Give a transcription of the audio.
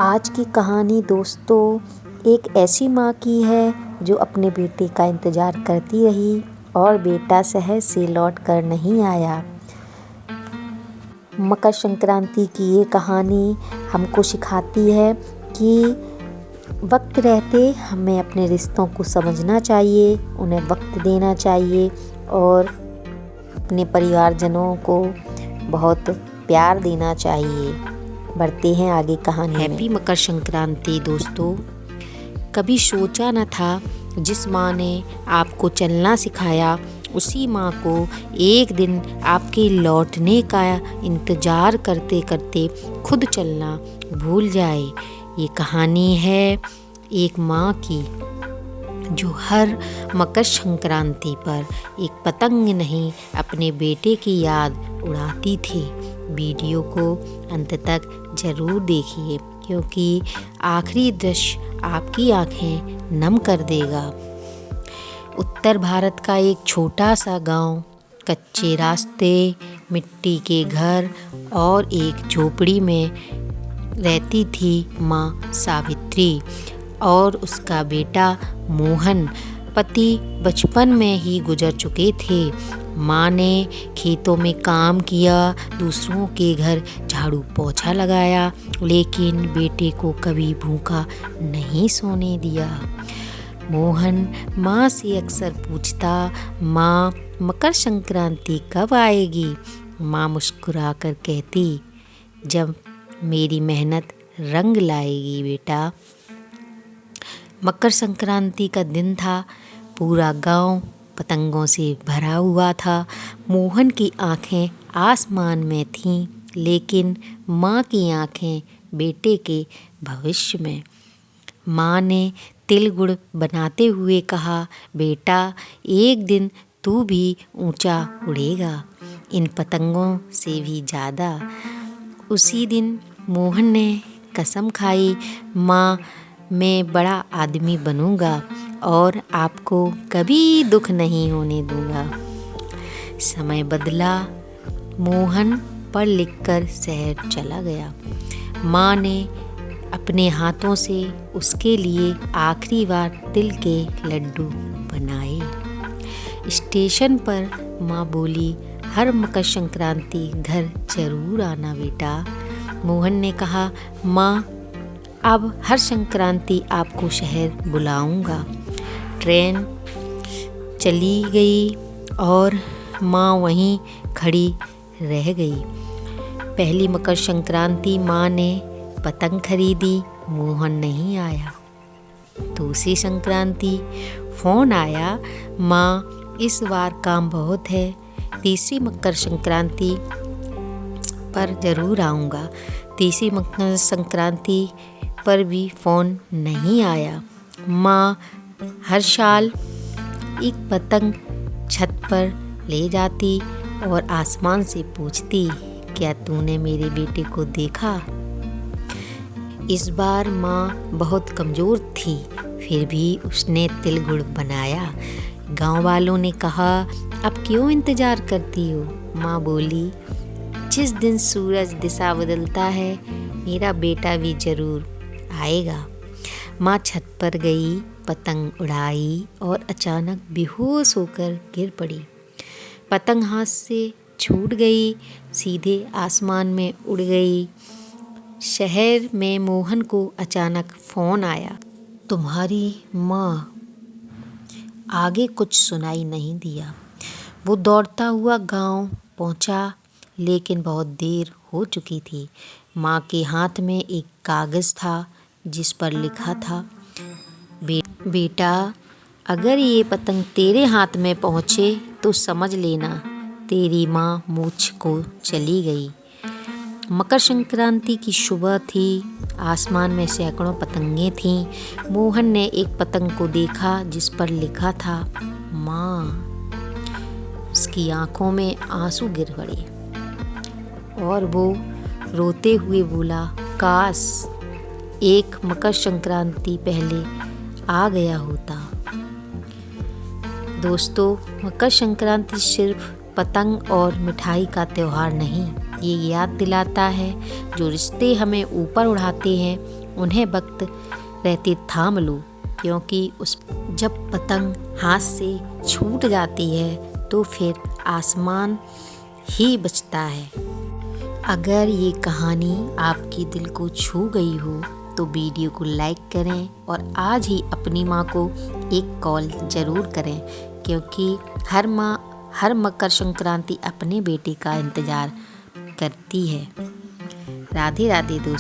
आज की कहानी दोस्तों एक ऐसी माँ की है जो अपने बेटे का इंतज़ार करती रही और बेटा शहर से लौट कर नहीं आया। मकर संक्रांति की ये कहानी हमको सिखाती है कि वक्त रहते हमें अपने रिश्तों को समझना चाहिए, उन्हें वक्त देना चाहिए और अपने परिवारजनों को बहुत प्यार देना चाहिए। बढ़ते हैं आगे कहानी में। हैप्पी मकर संक्रांति दोस्तों। कभी सोचा न था जिस माँ ने आपको चलना सिखाया उसी माँ को एक दिन आपके लौटने का इंतज़ार करते करते खुद चलना भूल जाए। ये कहानी है एक माँ की जो हर मकर संक्रांति पर एक पतंग नहीं अपने बेटे की याद उड़ाती थी। वीडियो को अंत तक ज़रूर देखिए क्योंकि आखिरी दृश्य आपकी आंखें नम कर देगा। उत्तर भारत का एक छोटा सा गांव, कच्चे रास्ते, मिट्टी के घर और एक झोपड़ी में रहती थी माँ सावित्री और उसका बेटा मोहन। पति बचपन में ही गुजर चुके थे। माँ ने खेतों में काम किया, दूसरों के घर झाड़ू पोछा लगाया, लेकिन बेटे को कभी भूखा नहीं सोने दिया। मोहन माँ से अक्सर पूछता, माँ मकर संक्रांति कब आएगी? माँ मुस्कुराकर कहती, जब मेरी मेहनत रंग लाएगी बेटा। मकर संक्रांति का दिन था। पूरा गांव पतंगों से भरा हुआ था। मोहन की आंखें आसमान में थीं, लेकिन माँ की आंखें बेटे के भविष्य में। माँ ने तिल गुड़ बनाते हुए कहा, बेटा एक दिन तू भी ऊंचा उड़ेगा, इन पतंगों से भी ज़्यादा। उसी दिन मोहन ने कसम खाई, माँ मैं बड़ा आदमी बनूंगा और आपको कभी दुख नहीं होने दूंगा। समय बदला। मोहन पढ़ लिख कर शहर चला गया। माँ ने अपने हाथों से उसके लिए आखिरी बार तिल के लड्डू बनाए। स्टेशन पर माँ बोली, हर मकर संक्रांति घर जरूर आना बेटा। मोहन ने कहा, माँ अब हर संक्रांति आपको शहर बुलाऊंगा। ट्रेन चली गई और माँ वहीं खड़ी रह गई। पहली मकर संक्रांति माँ ने पतंग खरीदी, मोहन नहीं आया। दूसरी संक्रांति फ़ोन आया, माँ इस बार काम बहुत है, तीसरी मकर संक्रांति पर ज़रूर आऊँगा। तीसरी मकर संक्रांति पर भी फ़ोन नहीं आया। माँ हर साल एक पतंग छत पर ले जाती और आसमान से पूछती, क्या तूने मेरे बेटे को देखा? इस बार माँ बहुत कमज़ोर थी, फिर भी उसने तिल गुड़ बनाया। गांव वालों ने कहा, अब क्यों इंतज़ार करती हो? माँ बोली, जिस दिन सूरज दिशा बदलता है मेरा बेटा भी ज़रूर आएगा। माँ छत पर गई, पतंग उड़ाई और अचानक बेहोश होकर गिर पड़ी। पतंग हाथ से छूट गई, सीधे आसमान में उड़ गई। शहर में मोहन को अचानक फ़ोन आया, तुम्हारी माँ। आगे कुछ सुनाई नहीं दिया। वो दौड़ता हुआ गांव पहुंचा, लेकिन बहुत देर हो चुकी थी। माँ के हाथ में एक कागज़ था जिस पर लिखा था, बेटा अगर ये पतंग तेरे हाथ में पहुँचे तो समझ लेना तेरी माँ मुझ को चली गई। मकर संक्रांति की सुबह थी। आसमान में सैकड़ों पतंगें थीं। मोहन ने एक पतंग को देखा जिस पर लिखा था, माँ। उसकी आंखों में आंसू गिर पड़े और वो रोते हुए बोला, काश एक मकर संक्रांति पहले आ गया होता। दोस्तों, मकर संक्रांति सिर्फ पतंग और मिठाई का त्यौहार नहीं, ये याद दिलाता है जो रिश्ते हमें ऊपर उठाते हैं उन्हें वक्त रहते थाम लो, क्योंकि जब पतंग हाथ से छूट जाती है तो फिर आसमान ही बचता है। अगर ये कहानी आपके दिल को छू गई हो तो वीडियो को लाइक करें और आज ही अपनी माँ को एक कॉल ज़रूर करें, क्योंकि हर माँ हर मकर संक्रांति अपने बेटे का इंतज़ार करती है। राधे राधे दोस्तों।